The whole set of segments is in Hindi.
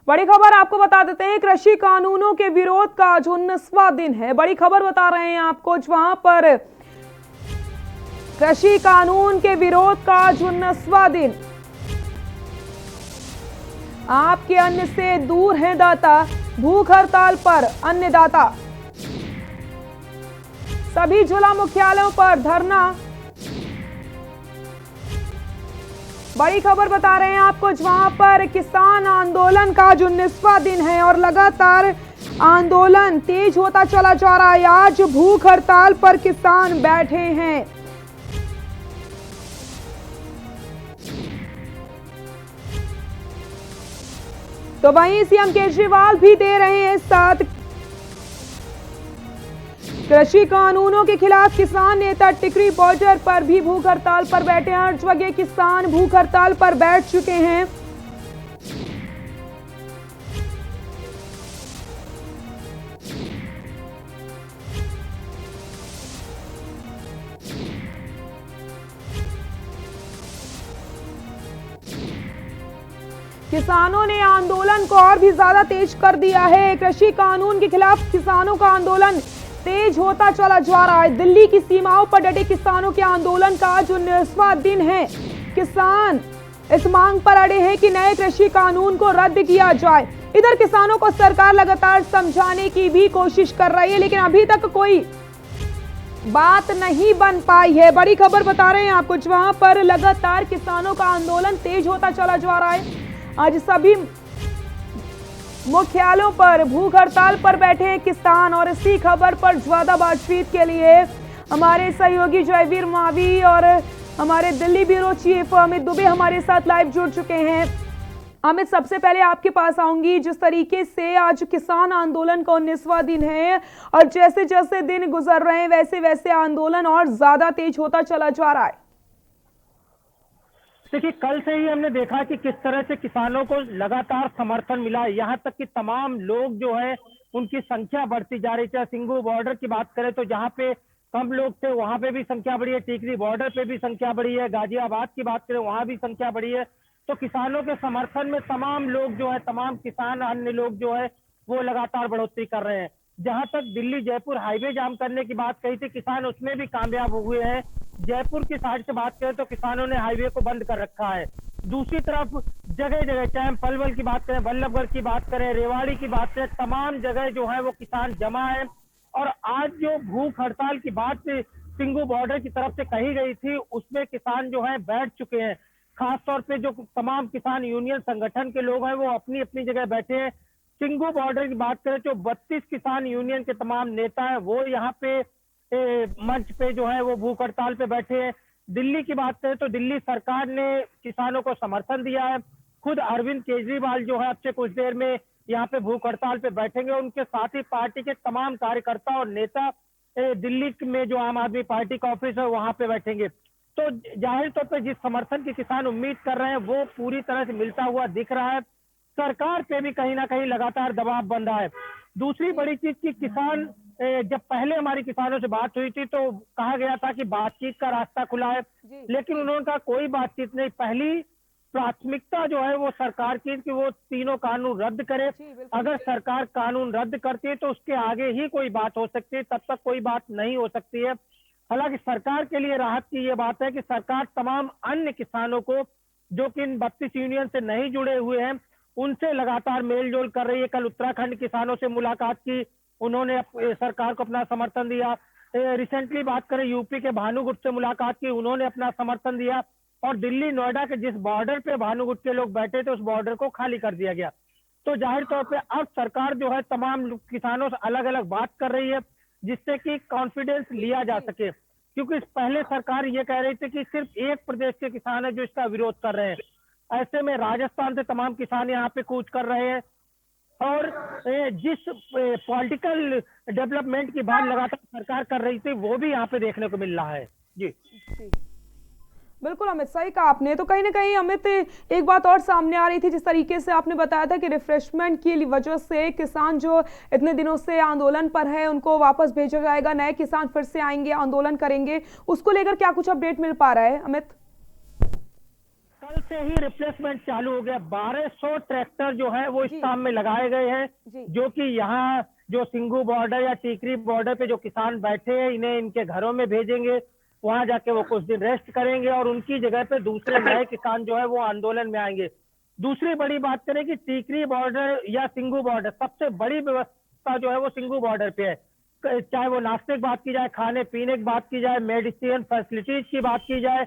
बड़ी खबर आपको बता देते हैं, कृषि कानूनों के विरोध का आज 19वां दिन है। बड़ी खबर बता रहे हैं आपको, वहां पर कृषि कानून के विरोध का आज 19वां दिन। आपके अन्न से दूर हैं दाता, भूख हड़ताल पर अन्नदाता। सभी जिला मुख्यालयों पर धरना। बड़ी खबर बता रहे हैं आपको, वहां पर किसान आंदोलन का आज 19वां दिन है और लगातार आंदोलन तेज होता चला जा रहा है। आज भूख हड़ताल पर किसान बैठे हैं। तो वहीं सीएम केजरीवाल भी दे रहे हैं साथ। कृषि कानूनों के खिलाफ किसान नेता टिकरी बॉर्डर पर भी भूख हड़ताल पर बैठे हैं। हर जगह किसान भूख हड़ताल पर बैठ चुके हैं। किसानों ने आंदोलन को और भी ज्यादा तेज कर दिया है। कृषि कानून के खिलाफ किसानों का आंदोलन तेज होता चला जा रहा है। दिल्ली की सीमाओं पर डटे किसानों के आंदोलन का आज 19वां दिन है। किसान इस मांग पर अड़े हैं कि नए कृषि कानून को रद्द किया जाए। इधर किसानों को सरकार लगातार समझाने की भी कोशिश कर रही है, लेकिन अभी तक कोई बात नहीं बन पाई है। बड़ी खबर बता रहे हैं आपको, वहां पर लगातार किसानों का आंदोलन तेज होता चला जा रहा है। आज सभी मुख्यालयों पर भूख हड़ताल पर बैठे हैं किसान। और इसी खबर पर ज्यादा बातचीत के लिए हमारे सहयोगी जयवीर मावी और हमारे दिल्ली ब्यूरो चीफ अमित दुबे हमारे साथ लाइव जुड़ चुके हैं। अमित, सबसे पहले आपके पास आऊंगी। जिस तरीके से आज किसान आंदोलन का 19वां दिन है और जैसे जैसे दिन गुजर रहे हैं वैसे वैसे आंदोलन और ज्यादा तेज होता चला जा रहा है। देखिए, कल से ही हमने देखा कि किस तरह से किसानों को लगातार समर्थन मिला। यहाँ तक कि तमाम लोग जो है उनकी संख्या बढ़ती जा रही है। सिंगू बॉर्डर की बात करें तो जहाँ पे कम लोग थे वहां पे भी संख्या बढ़ी है। टिकरी बॉर्डर पे भी संख्या बढ़ी है। गाजियाबाद की बात करें वहां भी संख्या बढ़ी है। तो किसानों के समर्थन में तमाम लोग जो है, तमाम किसान अन्य लोग जो है वो लगातार बढ़ोतरी कर रहे हैं। जहां तक दिल्ली जयपुर हाईवे जाम करने की बात कही थी, किसान उसमें भी कामयाब हुए हैं। जयपुर की साइड से बात करें तो किसानों ने हाईवे को बंद कर रखा है। दूसरी तरफ जगह जगह, चाहे हम पलवल की बात करें, वल्लभगढ़ की बात करें, रेवाड़ी की बात करें, तमाम जगह जो है वो किसान जमा है। और आज जो भूख हड़ताल की बात सिंगू बॉर्डर की तरफ से कही गई थी, उसमें किसान जो है बैठ चुके हैं। खासतौर पे जो तमाम किसान यूनियन संगठन के लोग हैं वो अपनी अपनी जगह बैठे हैं। सिंगू बॉर्डर की बात करें तो 32 किसान यूनियन के तमाम नेता है वो यहाँ पे मंच पे जो है वो भूख हड़ताल पे बैठे हैं। दिल्ली की बात करें तो दिल्ली सरकार ने किसानों को समर्थन दिया है। खुद अरविंद केजरीवाल जो है अब से कुछ देर में यहाँ पे भूख हड़ताल पे बैठेंगे। उनके साथ ही पार्टी के तमाम कार्यकर्ता और नेता दिल्ली में जो आम आदमी पार्टी का ऑफिस है वहां पे बैठेंगे। तो जाहिर तौर पर जिस समर्थन की किसान उम्मीद कर रहे हैं वो पूरी तरह से मिलता हुआ दिख रहा है। सरकार पे भी कहीं ना कहीं लगातार दबाव बन रहा है। दूसरी बड़ी चीज की किसान, जब पहले हमारी किसानों से बात हुई थी तो कहा गया था कि बातचीत का रास्ता खुला है, लेकिन उन्होंने कहा कोई बातचीत नहीं। पहली प्राथमिकता जो है वो सरकार की कि वो तीनों कानून रद्द करे। अगर सरकार कानून रद्द करती है तो उसके आगे ही कोई बात हो सकती है, तब तक कोई बात नहीं हो सकती है। हालांकि सरकार के लिए राहत की ये बात है कि सरकार तमाम अन्य किसानों को जो कि इन 32 यूनियन से नहीं जुड़े हुए हैं उनसे लगातार मेल जोल कर रही है। कल उत्तराखंड किसानों से मुलाकात की, उन्होंने सरकार को अपना समर्थन दिया। रिसेंटली बात करें यूपी के भानुगुट से मुलाकात की, उन्होंने अपना समर्थन दिया। और दिल्ली नोएडा के जिस बॉर्डर पे भानुगुट के लोग बैठे थे उस बॉर्डर को खाली कर दिया गया। तो जाहिर तौर पे अब सरकार जो है तमाम किसानों से अलग अलग बात कर रही है जिससे कि कॉन्फिडेंस लिया जा सके। क्योंकि पहले सरकार ये कह रही थी कि सिर्फ एक प्रदेश के किसान है जो इसका विरोध कर रहे हैं। ऐसे में राजस्थान से तमाम किसान यहाँ पे कूच कर रहे हैं। और जिस पॉलिटिकल डेवलपमेंट की बात लगातार सरकार कर रही थी वो भी यहाँ पे देखने को मिल रहा है। जी बिल्कुल अमित, सही कहा आपने। तो कहीं ना कहीं अमित, एक बात और सामने आ रही थी, जिस तरीके से आपने बताया था कि रिफ्रेशमेंट की वजह से किसान जो इतने दिनों से आंदोलन पर है उनको वापस भेजा जाएगा, नए किसान फिर से आएंगे, आंदोलन करेंगे, उसको लेकर क्या कुछ अपडेट मिल पा रहा है अमित? कल से ही रिप्लेसमेंट चालू हो गया। 1200 ट्रैक्टर जो है वो इस जी। काम में लगाए गए हैं, जी। जो कि यहाँ जो सिंगू बॉर्डर या टीकरी बॉर्डर पे जो किसान बैठे हैं, इन्हें इनके घरों में भेजेंगे। वहां जाके वो कुछ दिन रेस्ट करेंगे और उनकी जगह पे दूसरे नए किसान जो है वो आंदोलन में आएंगे। दूसरी बड़ी बात करें कि टीकरी बॉर्डर या सिंगू बॉर्डर, सबसे बड़ी व्यवस्था जो है वो सिंगू बॉर्डर पे है। चाहे वो नाश्ते की बात की जाए, खाने पीने की बात की जाए, मेडिसिन फैसिलिटीज की बात की जाए,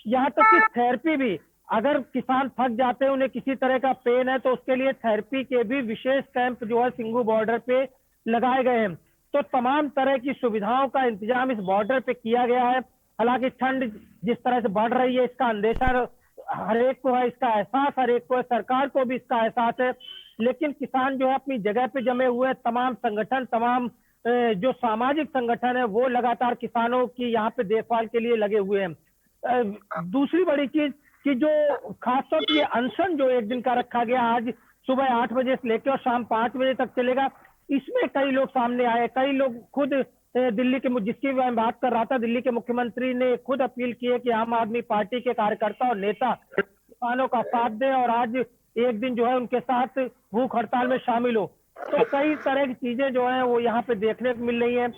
यहाँ तक कि थेरेपी भी। अगर किसान थक जाते हैं, उन्हें किसी तरह का पेन है, तो उसके लिए थेरेपी के भी विशेष कैंप जो है सिंगू बॉर्डर पे लगाए गए हैं। तो तमाम तरह की सुविधाओं का इंतजाम इस बॉर्डर पे किया गया है। हालांकि ठंड जिस तरह से बढ़ रही है, इसका अंदेशा हर एक को है, इसका एहसास हर एक को है, सरकार को भी इसका एहसास है। लेकिन किसान जो है अपनी जगह पे जमे हुए हैं। तमाम संगठन, तमाम जो सामाजिक संगठन है, वो लगातार किसानों की यहाँ पे देखभाल के लिए लगे हुए हैं। दूसरी बड़ी चीज कि जो खासतौर पर ये अनशन जो एक दिन का रखा गया, आज सुबह 8 बजे से लेकर और शाम 5 बजे तक चलेगा, इसमें कई लोग सामने आए। कई लोग खुद दिल्ली के, जिसकी मैं बात कर रहा था, दिल्ली के मुख्यमंत्री ने खुद अपील की है कि आम आदमी पार्टी के कार्यकर्ता और नेता किसानों का साथ दें और आज एक दिन जो है उनके साथ भूख हड़ताल में शामिल हो। तो कई तरह की चीजें जो है वो यहाँ पे देखने को मिल रही है।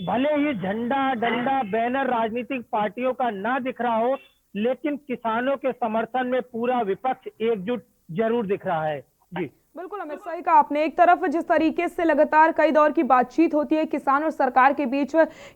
भले ही झंडा, डंडा, बैनर राजनीतिक पार्टियों का ना दिख रहा हो, लेकिन किसानों के समर्थन में पूरा विपक्ष एकजुट जरूर दिख रहा है। जी बिल्कुल अमित, सही कहा आपने। एक तरफ जिस तरीके से लगातार कई दौर की बातचीत होती है किसान और सरकार के बीच,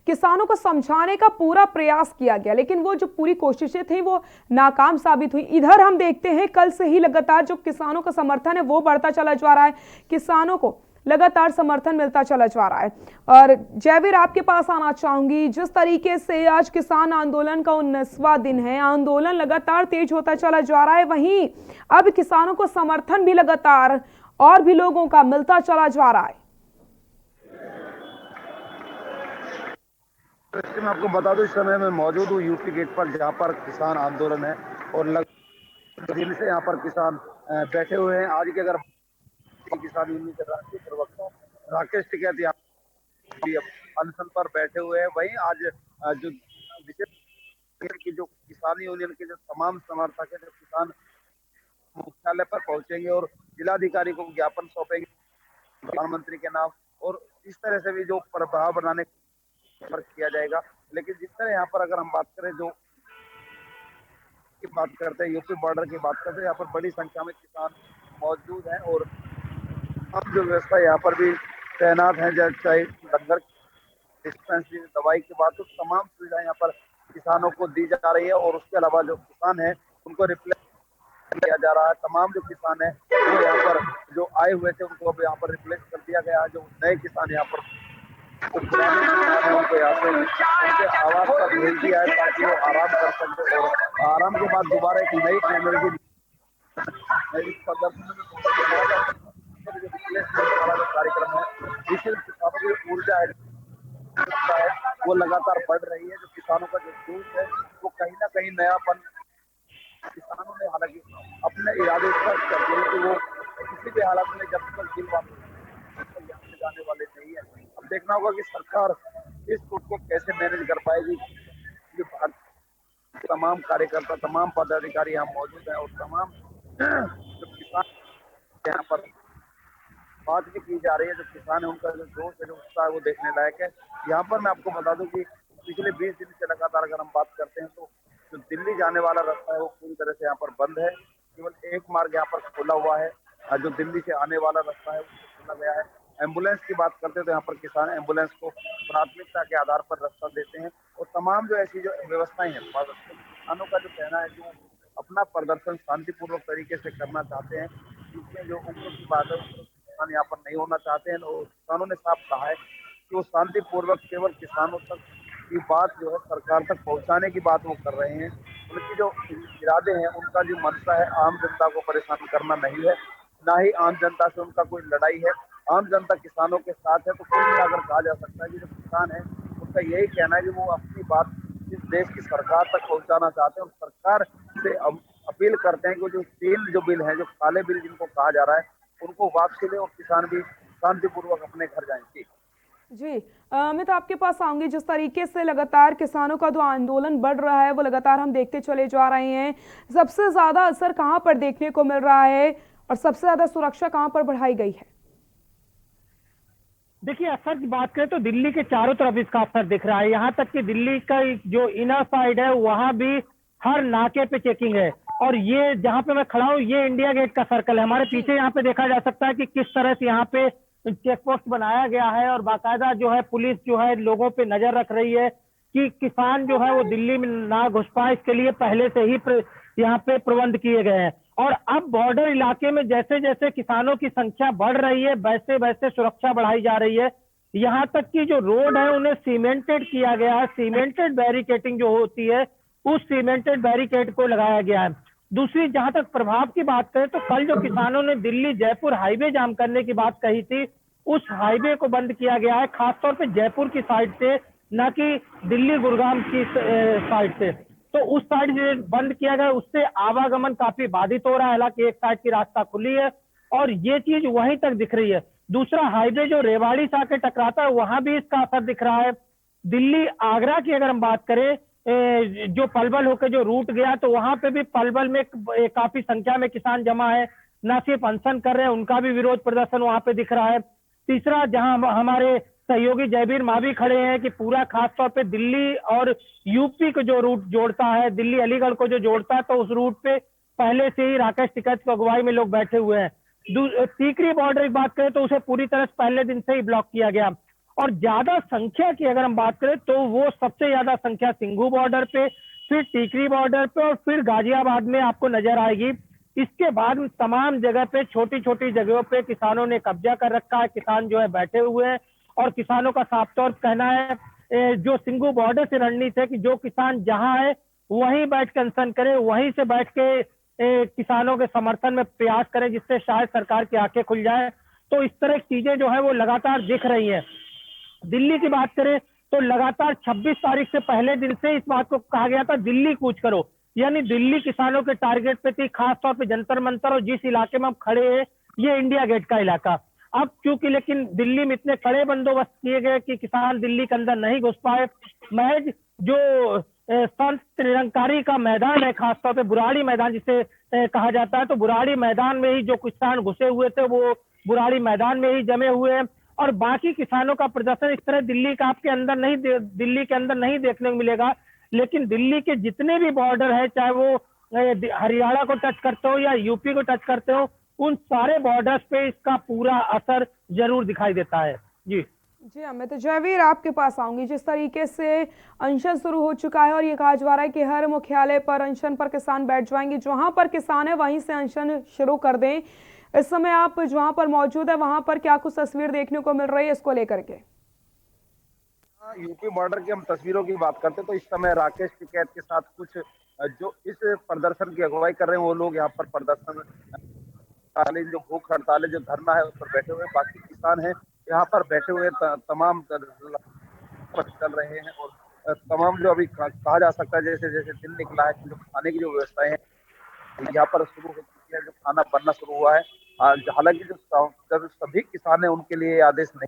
किसानों को समझाने का पूरा प्रयास किया गया, लेकिन वो जो पूरी कोशिशें थी वो नाकाम साबित हुई। इधर हम देखते हैं कल से ही लगातार जो किसानों का समर्थन है वो बढ़ता चला जा रहा है, किसानों को लगातार समर्थन मिलता चला जा रहा है। और जयवीर, आपके पास आना चाहूंगी, जिस तरीके से आज किसान आंदोलन का 19वां दिन है, आंदोलन लगातार तेज होता चला जा रहा है, वहीं अब किसानों को समर्थन भी लगातार और भी लोगों का मिलता चला जा रहा है। मैं आपको बता दूं, इस समय मैं मौजूद हूँ यूपी गेट पर, जहाँ पर किसान आंदोलन है और लगभग दिन से यहाँ पर किसान बैठे हुए हैं। आज के अगर किसान यूनियन के राष्ट्रीय प्रवक्ता राकेश टिकैत यहाँ अनशन पर बैठे हुए हैं। वहीं आज जो विशेष की जो किसान यूनियन के जो तमाम समर्थक है, जो किसान मुख्यालय पर पहुंचेंगे और जिलाधिकारी को ज्ञापन सौंपेंगे प्रधानमंत्री के नाम, और इस तरह से भी जो प्रभाव बनाने पर किया जाएगा। लेकिन जिस तरह यहाँ पर अगर हम बात करें, जो की बात करते हैं, यूपी बॉर्डर की बात करते हैं, यहाँ पर बड़ी संख्या में किसान मौजूद हैं और अब जो व्यवस्था यहाँ पर भी तैनात है, चाहे लंगर डिस्पेंसरी दवाई की बात, तो तमाम सुविधाएं यहाँ पर किसानों को दी जा रही है। और उसके अलावा जो किसान है उनको रिप्लेस किया जा रहा है। तमाम जो किसान है वो यहाँ पर जो आए हुए थे उनको अब यहाँ पर रिप्लेस कर दिया गया है। जो नए किसान यहाँ पर तो पुराने किसान है उनको यहाँ से उनके आवास पर भेज दिया है ताकि वो आराम कर सके और आराम के बाद दोबारा एक नई एनर्जी प्रदर्शन में कार्यक्रम है, जिससे किसानों की ऊर्जा है वो लगातार बढ़ रही है। जो किसानों का जो जोश है वो कहीं ना कहीं नयापन, किसानों ने हालांकि अपने इरादे स्पष्ट कर दिए कि वो किसी भी हालत में जब तक दिल यहाँ से जाने वाले नहीं है। अब देखना होगा कि सरकार इस रूट को कैसे मैनेज कर पाएगी। तमाम कार्यकर्ता, तमाम पदाधिकारी यहाँ मौजूद हैं और तमाम जो किसान यहाँ पर बात भी की जा रही है। जो किसान है उनका जो जोश है, जो उत्साह है, वो देखने लायक है। यहाँ पर मैं आपको बता दूं कि पिछले 20 दिन से लगातार अगर हम बात करते हैं तो जो दिल्ली जाने वाला रास्ता है वो पूरी तरह से यहाँ पर बंद है। केवल एक मार्ग यहाँ पर खुला हुआ है, जो दिल्ली से आने वाला रास्ता है वो खुला गया है। एम्बुलेंस की बात करते हैं तो यहाँ पर किसान एम्बुलेंस को प्राथमिकता के आधार पर रास्ता देते हैं और तमाम जो ऐसी जो व्यवस्थाएं हैं, किसानों का जो कहना है जो अपना प्रदर्शन शांतिपूर्वक तरीके से करना चाहते हैं, जिसमें जो उम्र की बात है किसान यहाँ पर नहीं होना चाहते हैं। और किसानों ने साफ कहा है कि वो शांतिपूर्वक केवल किसानों तक की बात जो है सरकार तक पहुंचाने की बात वो कर रहे हैं। उनकी जो इरादे हैं, उनका जो मंशा है आम जनता को परेशान करना नहीं है, ना ही आम जनता से उनका कोई लड़ाई है। आम जनता किसानों के साथ है। तो कुल मिलाकर कहा जा सकता है कि जो किसान है उनका यही कहना है कि वो अपनी बात इस देश की सरकार तक पहुंचाना चाहते हैं और सरकार से अपील करते हैं कि जो तीन जो बिल है, जो काले बिल जिनको कहा जा रहा है, उनको वापसी ले और किसान भी शांतिपूर्वक अपने घर जाएंगे। जी मैं तो आपके पास आऊंगी। जिस तरीके से लगातार किसानों का जो आंदोलन बढ़ रहा है वो लगातार हम देखते चले जा रहे हैं, सबसे ज्यादा असर कहां पर देखने को मिल रहा है और सबसे ज्यादा सुरक्षा कहां पर बढ़ाई गई है? देखिए, असर की बात करें तो दिल्ली के चारों तरफ इसका असर दिख रहा है। यहाँ तक कि दिल्ली का जो इनर साइड है वहां भी हर नाके पे चेकिंग है। और ये जहाँ पे मैं खड़ा हूँ ये इंडिया गेट का सर्कल है। हमारे पीछे यहाँ पे देखा जा सकता है कि किस तरह से यहाँ पे चेक पोस्ट बनाया गया है और बाकायदा जो है पुलिस जो है लोगों पे नजर रख रही है कि किसान जो है वो दिल्ली में ना घुस पाए। इसके लिए पहले से ही यहाँ पे प्रबंध किए गए हैं। और अब बॉर्डर इलाके में जैसे जैसे किसानों की संख्या बढ़ रही है वैसे वैसे सुरक्षा बढ़ाई जा रही है। यहाँ तक कि जो रोड है उन्हें सीमेंटेड किया गया है। सीमेंटेड बैरिकेटिंग जो होती है उस सीमेंटेड बैरिकेड को लगाया गया है। दूसरी, जहां तक प्रभाव की बात करें तो कल जो किसानों ने दिल्ली जयपुर हाईवे जाम करने की बात कही थी उस हाईवे को बंद किया गया है, खासतौर पे जयपुर की साइड से, न कि दिल्ली गुड़गांव की साइड से। तो उस साइड से बंद किया गया, उससे आवागमन काफी बाधित हो रहा है। हालांकि एक साइड की रास्ता खुली है और ये चीज वहीं तक दिख रही है। दूसरा, हाईवे जो रेवाड़ी से आके टकराता है वहां भी इसका असर दिख रहा है। दिल्ली आगरा की अगर हम बात करें, जो पलवल होकर जो रूट गया तो वहां पे भी पलवल में काफी संख्या में किसान जमा है, न सिर्फ अनशन कर रहे हैं, उनका भी विरोध प्रदर्शन वहां पे दिख रहा है। तीसरा, जहां हमारे सहयोगी जयवीर मावी खड़े हैं कि पूरा खासतौर पे दिल्ली और यूपी को जो रूट जोड़ता है, दिल्ली अलीगढ़ को जो जोड़ता है, तो उस रूट पे पहले से ही राकेश टिकैत की अगुवाई में लोग बैठे हुए हैं। सीकरी बॉर्डर की बात करें तो उसे पूरी तरह से पहले दिन से ही ब्लॉक किया गया। और ज्यादा संख्या की अगर हम बात करें तो वो सबसे ज्यादा संख्या सिंघू बॉर्डर पे, फिर टीकरी बॉर्डर पे और फिर गाजियाबाद में आपको नजर आएगी। इसके बाद तमाम जगह पे छोटी छोटी जगहों पे किसानों ने कब्जा कर रखा है। किसान जो है बैठे हुए हैं और किसानों का साफ तौर कहना है जो सिंघू बॉर्डर से रणनीति है कि जो किसान जहां है वहीं बैठ के अनशन करे, वहीं से बैठ के किसानों के समर्थन में प्रयास करें, जिससे शायद सरकार की आंखें खुल जाए। तो इस तरह की चीजें जो है वो लगातार दिख रही है। दिल्ली की बात करें तो लगातार 26 तारीख से पहले दिन से इस बात को कहा गया था दिल्ली कूच करो, यानी दिल्ली किसानों के टारगेट पे थी, खासतौर पे जंतर मंतर और जिस इलाके में हम खड़े हैं ये इंडिया गेट का इलाका। अब चूंकि लेकिन दिल्ली में इतने कड़े बंदोबस्त किए गए कि किसान दिल्ली के अंदर नहीं घुस पाए। महज जो संत निरंकारी का मैदान है, खासतौर पे बुराड़ी मैदान जिसे कहा जाता है, तो बुराड़ी मैदान में ही जो किसान घुसे हुए थे वो बुराड़ी मैदान में ही जमे हुए हैं। और बाकी किसानों का प्रदर्शन इस तरह दिल्ली के अंदर नहीं देखने को मिलेगा। लेकिन दिल्ली के जितने भी बॉर्डर है, चाहे वो हरियाणा को टच करते हो या यूपी को टच करते हो, उन सारे बॉर्डर्स पे इसका पूरा असर जरूर दिखाई देता है। जी अमित, जयवीर आपके पास आऊंगी। जिस तरीके से अनशन शुरू हो चुका है और ये कहा जा रहा है कि हर मुख्यालय पर अनशन पर किसान बैठ जाएंगे, जहां पर किसान है वहीं से अनशन शुरू कर दें। इस समय आप जहां पर मौजूद है वहां पर क्या कुछ तस्वीर देखने को मिल रही है इसको लेकर के? यूपी बॉर्डर की हम तस्वीरों की बात करते तो इस समय राकेश टिकैत के साथ कुछ जो इस प्रदर्शन की अगुवाई कर रहे हैं वो लोग यहाँ पर प्रदर्शन, जो भूख हड़ताल है, जो धरना है उस पर बैठे हुए हैं। बाकी किसान हैं यहाँ पर बैठे हुए, तमाम चल रहे हैं और तमाम जो अभी कहा जा सकता है जैसे जैसे दिन निकला है, जो खाने की जो व्यवस्थाएं हैं यहाँ पर शुरू हो चुकी है, जो खाना बनना शुरू हुआ है। हालांकि जो सभी किसान हैं उनके लिए आदेश नहीं,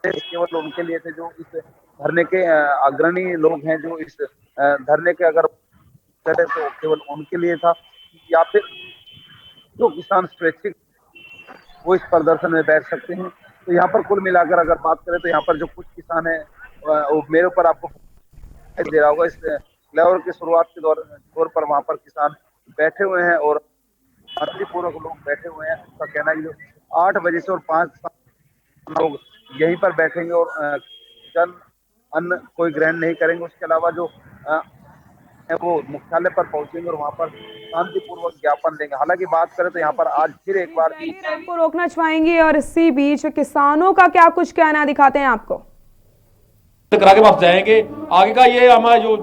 केवल उनके लिए थे जो इस धरने के अग्रणी लोग हैं, जो इस धरने के अगर करें तो केवल उनके लिए था, या फिर जो किसान स्वैच्छिक वो इस प्रदर्शन में बैठ सकते हैं। तो यहाँ पर कुल मिलाकर अगर बात करें तो यहाँ पर जो कुछ किसान है वो मेरे ऊपर आपको दे रहा होगा, इस फ्लाईओवर की शुरुआत के तौर पर वहाँ पर किसान बैठे हुए हैं और शांतिपूर्वक लोग बैठे हुए हैं। उसका कहना है कि जो 8 बजे से और 5 लोग यहीं पर बैठेंगे और जन अन्न कोई ग्रहण नहीं करेंगे। उसके अलावा जो वो मुख्यालय पर पहुंचेंगे और वहां पर शांतिपूर्वक ज्ञापन देंगे। हालांकि बात करें तो यहाँ पर आज फिर एक बार आपको रोकना चाहेंगे और इसी बीच किसानों का क्या कुछ कहना दिखाते हैं आपको? करा के वापस जाएंगे। आगे का ये हमारा जो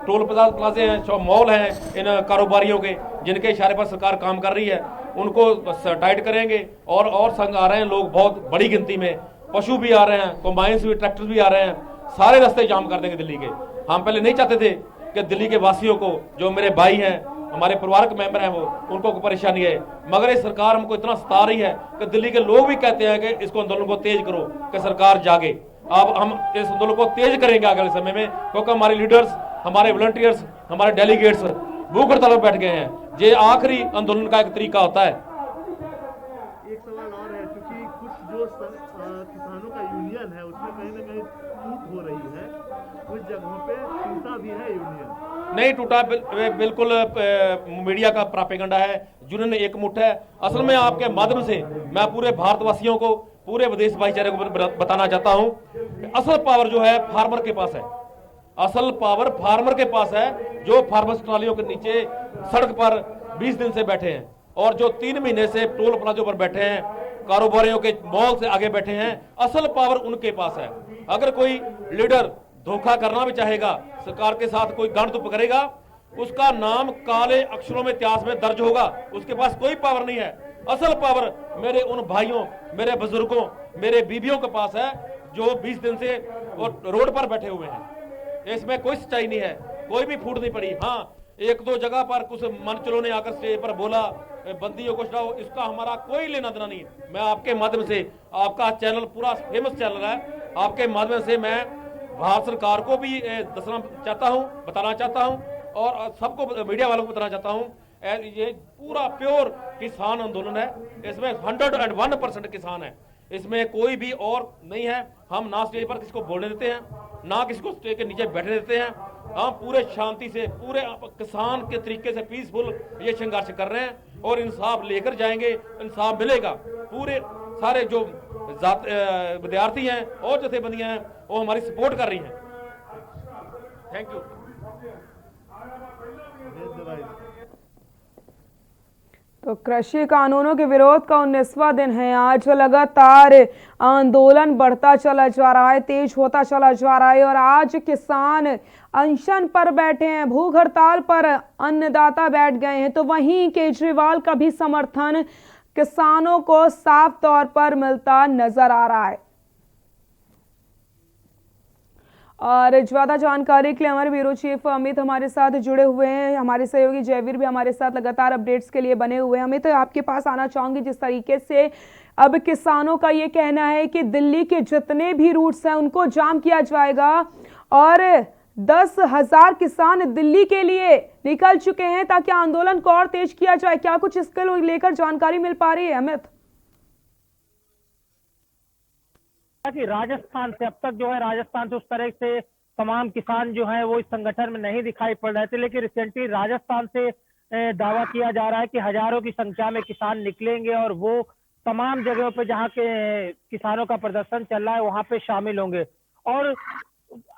टोल प्लाजे हैं, मॉल हैं, इन कारोबारियों के जिनके इशारे पर सरकार काम कर रही है उनको टाइट करेंगे। और संग आ रहे हैं लोग, बहुत बड़ी गिनती में पशु भी आ रहे हैं, कंबाइंस भी, ट्रैक्टर भी आ रहे हैं, सारे रास्ते जाम कर देंगे दिल्ली के। हम पहले नहीं चाहते थे कि दिल्ली के वासियों को, जो मेरे भाई हैं, हमारे परिवार के मेंबर हैं, वो उनको कोई परेशानी है, मगर ये सरकार हमको इतना सता रही है कि दिल्ली के लोग भी कहते हैं कि इसको आंदोलन को तेज करो, कि सरकार जागे। अब हम इस आंदोलन को तेज करेंगे आगे वाले समय में, क्योंकि हमारे लीडर्स, हमारे वॉलंटियर्स, हमारे डेलीगेट्स भूख हड़ताल पर बैठ गए हैं। ये आखिरी आंदोलन का एक तरीका होता है। एक सवाल और है, क्योंकि कुछ जो किसानों का यूनियन है उसमें कहीं ना कहीं टूट हो रही है, कुछ जगहों पे टूटा भी है यूनियन। नहीं टूटा, बिल्कुल मीडिया का प्रोपेगेंडा है, जिन्होंने एक मुठ है। असल में आपके माध्यम से मैं पूरे भारतवासियों को, पूरे विदेश भाईचारे को बताना चाहता हूं, असल पावर जो है फार्मर के पास है। असल पावर फार्मर के पास है, जो फार्मर्स ट्रालियों के नीचे सड़क पर 20 दिन से बैठे हैं, और जो 3 महीने से टोल प्लाजों पर बैठे हैं, कारोबारियों के मॉल से आगे बैठे हैं। असल पावर उनके पास है। अगर कोई लीडर धोखा करना भी चाहेगा, सरकार के साथ कोई गणतुप करेगा, उसका नाम काले अक्षरों में इतिहास में दर्ज होगा। उसके पास कोई पावर नहीं है। असल पावर मेरे उन भाइयों, मेरे बुजुर्गों, मेरे बीबियों के पास है, जो 20 दिन से रोड पर बैठे हुए हैं। इसमें कोई सच्चाई नहीं है, कोई भी फूट नहीं पड़ी। हाँ, 1-2 जगह पर कुछ मंचलों ने आकर स्टेज पर बोला बंदी हो कुछ ना हो, इसका हमारा कोई लेना देना नहीं है। मैं आपके माध्यम से, आपका चैनल पूरा फेमस चैनल है, आपके माध्यम से मैं भारत सरकार को भी दसना चाहता हूं, बताना चाहता हूं, और सबको, मीडिया वालों को बताना चाहता हूं, ये पूरा प्योर किसान आंदोलन है। इसमें 101% किसान है, इसमें कोई भी और नहीं है। हम ना स्टेज पर किसी को बोलने देते हैं, ना किसी को स्टेज के नीचे बैठने देते हैं। हम पूरे शांति से, पूरे किसान के तरीके से पीसफुल ये संघर्ष कर रहे हैं, और इंसाफ लेकर जाएंगे, इंसाफ मिलेगा। पूरे सारे जो विद्यार्थी हैं और जथेबंदियां हैं, वो हमारी सपोर्ट कर रही हैं। Thank you. तो कृषि कानूनों के विरोध का 19वां दिन है आज। लगातार आंदोलन बढ़ता चला जा रहा है, तेज होता चला जा रहा है, और आज किसान अनशन पर बैठे हैं, भूख हड़ताल पर अन्नदाता बैठ गए हैं। तो वहीं केजरीवाल का भी समर्थन किसानों को साफ तौर पर मिलता नजर आ रहा है। और ज्यादा जानकारी के लिए हमारे ब्यूरो चीफ अमित हमारे साथ जुड़े हुए हैं, हमारे सहयोगी जयवीर भी हमारे साथ लगातार अपडेट्स के लिए बने हुए हैं। अमित, तो आपके पास आना चाहूंगी, जिस तरीके से अब किसानों का ये कहना है कि दिल्ली के जितने भी रूट्स हैं उनको जाम किया जाएगा, और 10,000 किसान दिल्ली के लिए निकल चुके हैं ताकि आंदोलन को और तेज किया जाए। क्या कुछ इसके लेकर जानकारी मिल पा रही है अमित? कि राजस्थान से अब तक जो है, राजस्थान से उस तरह से तमाम किसान जो है वो इस संगठन में नहीं दिखाई पड़ रहे थे, लेकिन रिसेंटली राजस्थान से दावा किया जा रहा है कि हजारों की संख्या में किसान निकलेंगे, और वो तमाम जगहों पे जहाँ के किसानों का प्रदर्शन चल रहा है वहां पे शामिल होंगे। और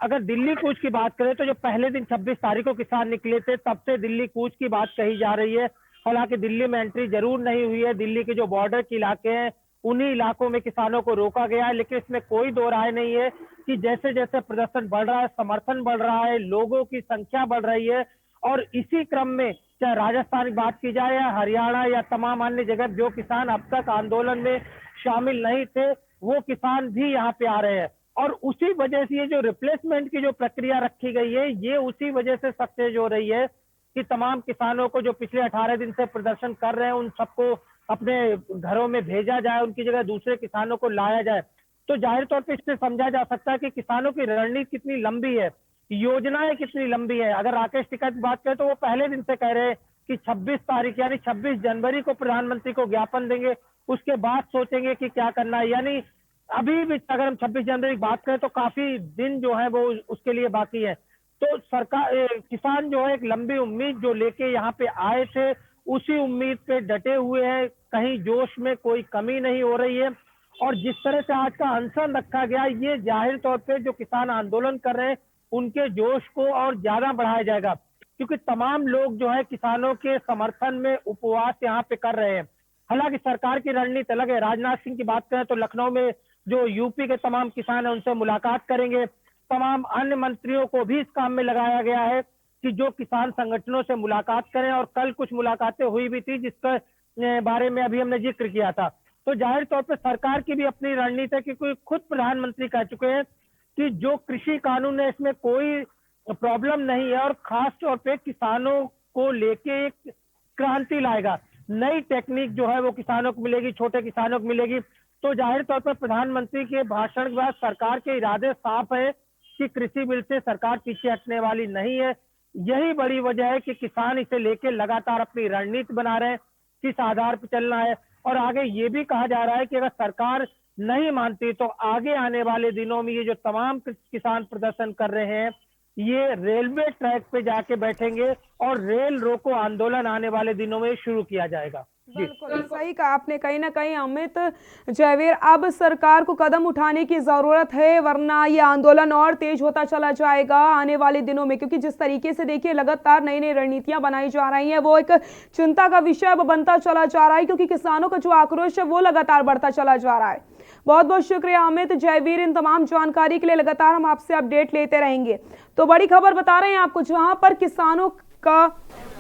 अगर दिल्ली कूच की बात करें तो जो पहले दिन 26 तारीख को किसान निकले थे, तब से दिल्ली कूच की बात कही जा रही है। हालांकि दिल्ली में एंट्री जरूर नहीं हुई है, दिल्ली के जो बॉर्डर के इलाके हैं उन्हीं इलाकों में किसानों को रोका गया है, लेकिन इसमें कोई दो राय नहीं है कि जैसे जैसे प्रदर्शन बढ़ रहा है, समर्थन बढ़ रहा है, लोगों की संख्या बढ़ रही है, और इसी क्रम में चाहे राजस्थान की बात की जाए या हरियाणा या तमाम अन्य जगह, जो किसान अब तक आंदोलन में शामिल नहीं थे वो किसान भी यहाँ पे आ रहे हैं। और उसी वजह से ये जो रिप्लेसमेंट की जो प्रक्रिया रखी गई है, ये उसी वजह से सक्सेस हो रही है कि तमाम किसानों को जो पिछले 18 दिन से प्रदर्शन कर रहे हैं उन सबको अपने घरों में भेजा जाए, उनकी जगह दूसरे किसानों को लाया जाए। तो जाहिर तौर पे इससे समझा जा सकता है कि किसानों की रणनीति कितनी लंबी है, योजनाएं कितनी लंबी है। अगर राकेश टिकैत की बात करें तो वो पहले दिन से कह रहे हैं कि 26 तारीख यानी 26 जनवरी को प्रधानमंत्री को ज्ञापन देंगे, उसके बाद सोचेंगे कि क्या करना है। यानी अभी भी अगर हम 26 जनवरी की बात करें तो काफी दिन जो है वो उसके लिए बाकी है। तो सरकार, किसान जो है एक लंबी उम्मीद जो लेके यहाँ पे आए थे, उसी उम्मीद पे डटे हुए हैं, कहीं जोश में कोई कमी नहीं हो रही है। और जिस तरह से आज का अनशन रखा गया, ये जाहिर तौर पे जो किसान आंदोलन कर रहे हैं उनके जोश को और ज्यादा बढ़ाया जाएगा, क्योंकि तमाम लोग जो है किसानों के समर्थन में उपवास यहाँ पे कर रहे हैं। हालांकि सरकार की रणनीति अलग है। राजनाथ सिंह की बात करें तो लखनऊ में जो यूपी के तमाम किसान हैं उनसे मुलाकात करेंगे। तमाम अन्य मंत्रियों को भी इस काम में लगाया गया है कि जो किसान संगठनों से मुलाकात करें, और कल कुछ मुलाकातें हुई भी थी जिसके बारे में अभी हमने जिक्र किया था। तो जाहिर तौर पर सरकार की भी अपनी रणनीति है, क्योंकि खुद प्रधानमंत्री कह चुके हैं कि जो कृषि कानून है इसमें कोई प्रॉब्लम नहीं है, और खास तौर पे किसानों को लेके एक क्रांति लाएगा। नई टेक्निक जो है वो किसानों को मिलेगी, छोटे किसानों को मिलेगी। तो जाहिर तौर पर प्रधानमंत्री के भाषण के बाद सरकार के इरादे साफ है कि कृषि बिल से सरकार पीछे हटने वाली नहीं है। यही बड़ी वजह है कि किसान इसे लेके लगातार अपनी रणनीति बना रहे हैं, किस आधार पर चलना है। और आगे ये भी कहा जा रहा है कि अगर सरकार नहीं मानती तो आगे आने वाले दिनों में ये जो तमाम किसान प्रदर्शन कर रहे हैं ये रेलवे ट्रैक पे जाके बैठेंगे और रेल रोको आंदोलन आने वाले दिनों में शुरू किया जाएगा। बिल्कुल सही कहा आपने। कहीं ना कहीं अमित जयवीर, अब सरकार को कदम उठाने की जरूरत है, वरना ये आंदोलन और तेज होता चला जाएगा आने वाले दिनों में। क्योंकि जिस तरीके से देखिए लगातार नई नई रणनीतियां बनाई जा रही हैं, वो एक चिंता का विषय अब बनता चला जा रहा है, क्योंकि किसानों का जो आक्रोश है वो लगातार बढ़ता चला जा रहा है। बहुत बहुत शुक्रिया अमित जयवीर, इन तमाम जानकारी के लिए। लगातार हम आपसे अपडेट लेते रहेंगे। तो बड़ी खबर बता रहे हैं आपको, जहां पर किसानों का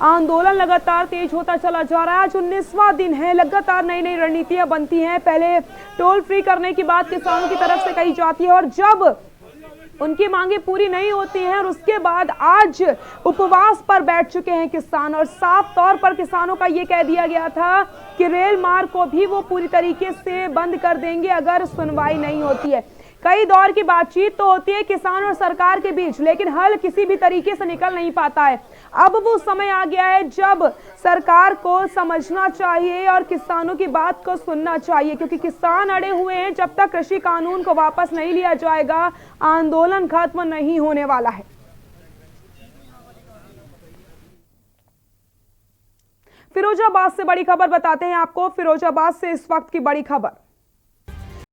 आंदोलन लगातार तेज होता चला जा रहा है। आज 19वां दिन है, लगातार नई नई रणनीतियां बनती हैं। पहले टोल फ्री करने की बात किसानों की तरफ से कही जाती है, और जब उनकी मांगे पूरी नहीं होती हैं और उसके बाद आज उपवास पर बैठ चुके हैं किसान। और साफ तौर पर किसानों का ये कह दिया गया था कि रेल मार्ग को भी वो पूरी तरीके से बंद कर देंगे अगर सुनवाई नहीं होती है। कई दौर की बातचीत तो होती है किसान और सरकार के बीच, लेकिन हल किसी भी तरीके से निकल नहीं पाता है। अब वो समय आ गया है जब सरकार को समझना चाहिए और किसानों की बात को सुनना चाहिए, क्योंकि किसान अड़े हुए हैं। जब तक कृषि कानून को वापस नहीं लिया जाएगा, आंदोलन खत्म नहीं होने वाला है। फिरोजाबाद से बड़ी खबर बताते हैं आपको। फिरोजाबाद से इस वक्त की बड़ी खबर।